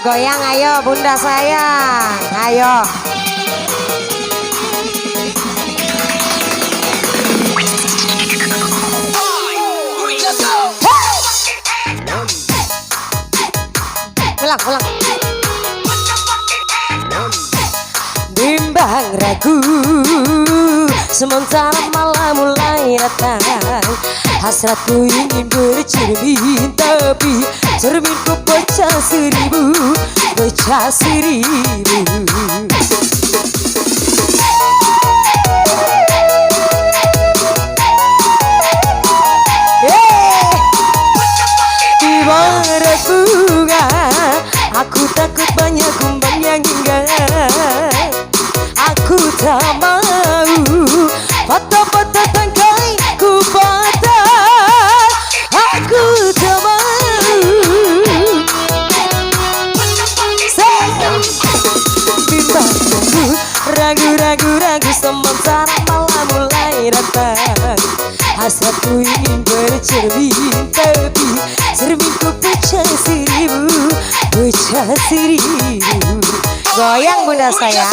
Goyang ayo bunda sayang, ayo. Pulang. Bimbang ragu, sementara malam mulai datang. Hasratku ingin bercermin, tapi cerminku pecah seribu. Ibarat bunga, aku takut banyak kumbang yang ingat. Aku tak mau patah-patah tangkai ku patah. Aku tak mau bimbang ragu sementara malam mulai datang. Hasratku ingin bercermin, tapi cerminku pecah seribu. Goyang bunda sayang.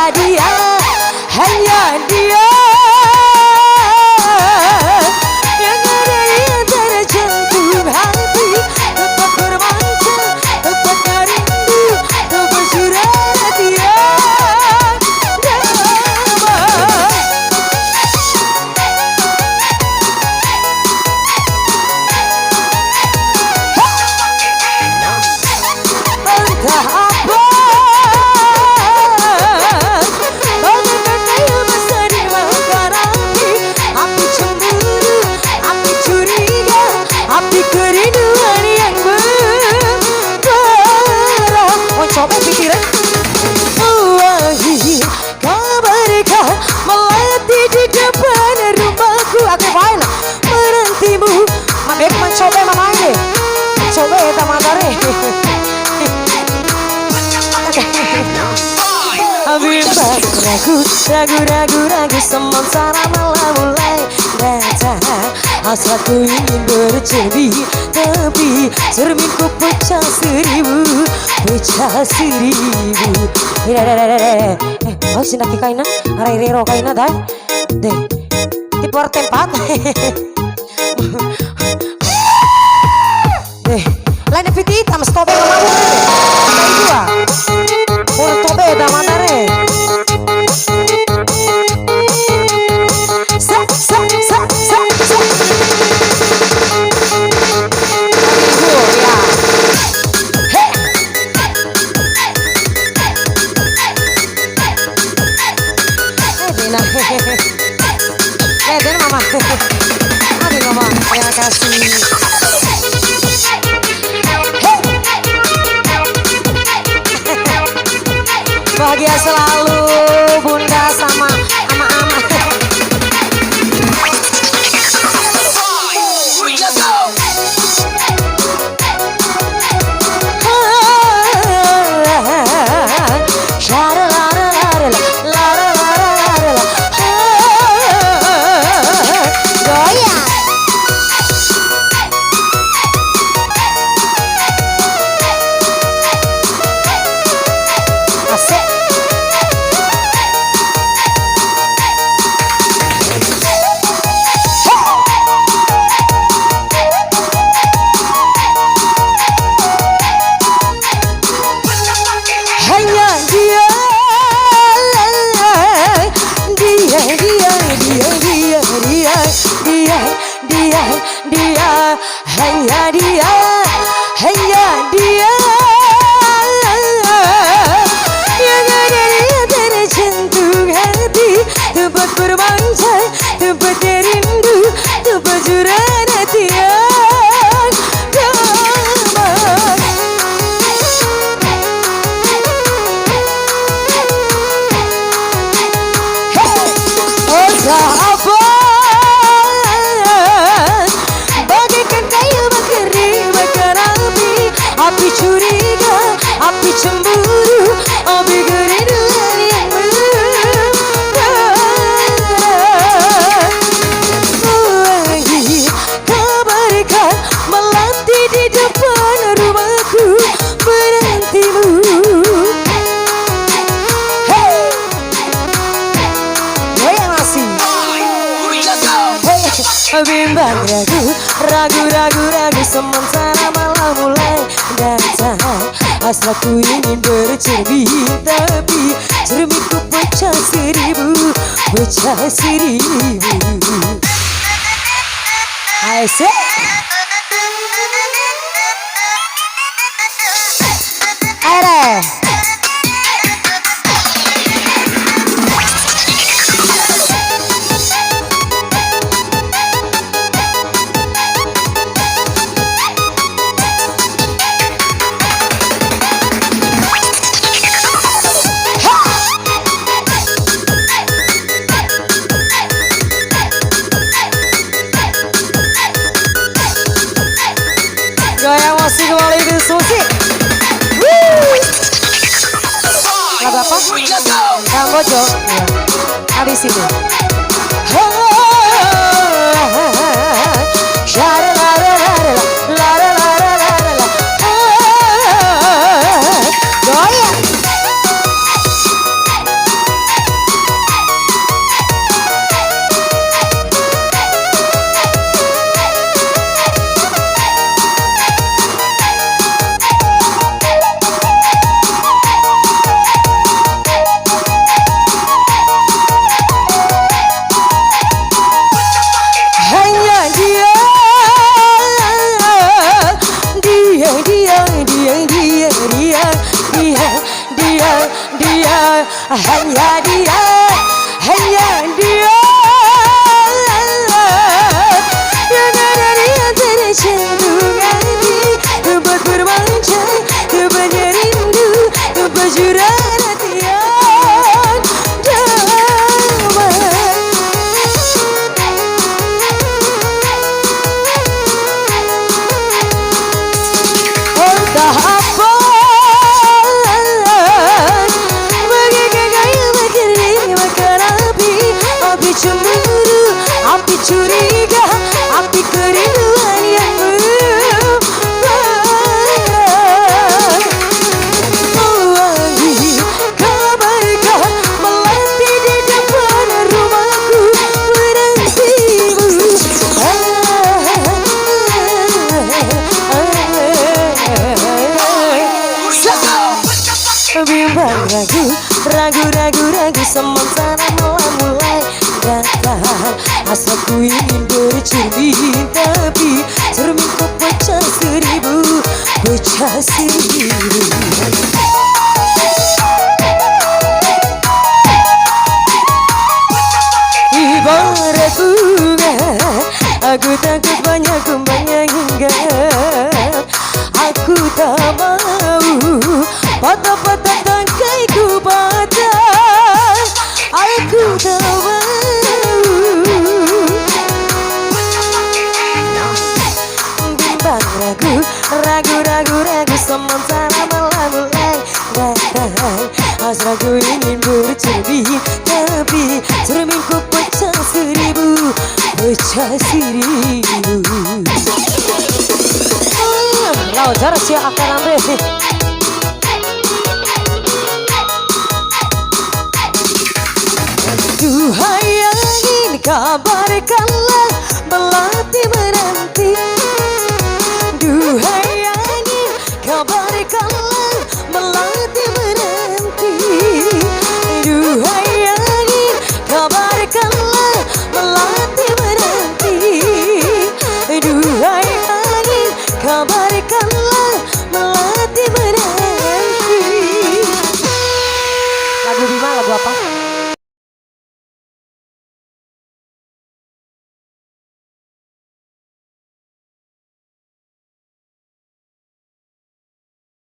Dia, hanya dia yang ada di antara jantung hati. Tempat bermanja, tempatnya rindu, tempat surah tiang damai. Entah apa kerinduan yang membara. Coba pikiran. Wangi kabarkah melati di depan rumahku. Aku main menantimu. Mabek mencoba mama ini. Coba ya tamatare. Bimbang ragu sementara malam mulai datang. Hasratku ingin bercermin, tapi cerminku pecah seribu. Oh sinaki kaina, arero kaina dah. Deh, di por tempat. Deh, lain pitita mas tobe mamamu. Dua, por tobe da mandare. Mama, terima kasih. Bahagia selalu bunda sama ama-ama. tempat bermanja, tempatnya rindu, tempat curahan hati yang damai. Oh sahabat, bagaikan kayu bakar dibakar api curiga, api cemburu, api kerinduan yang membara. Lagi kabarkan melati di depan rumahku menantimu. Hey, goyang nasi. Hey, bimbang ragu sementara malam mulai datang. Hasratku ingin bercermin, tapi cerminku pecah seribu. Asyik. Ayo. Goyang musik kembali diskusi. Lagu apa? Kamboja. Habis itu. Goyang. Hanya dia yang ada di antara jantung hati, tempat bermanja, tempatnya rindu, tempat curahan hati yang damai. Oh sahabat, cemburu, api curiga, api kerinduan yang membara. Lagi kabarkan melati di depan rumahku menantimu. Bimbang ragu sementara malam mulai datang. Hasratku ingin bercermin, tapi cerminku pecah seribu. Ibarat bunga, aku takut banyak kembangnya hinggap. Aku tak mau patah-patah tangkaiku patah. Aku tak mau. Bimbang ragu sementara malam mulai datang. Hasratku ingin bercermin, tapi cerminku pecah seribu. Lau jarak siap akan ambil. Duhai angin, kabarkanlah melati menanti.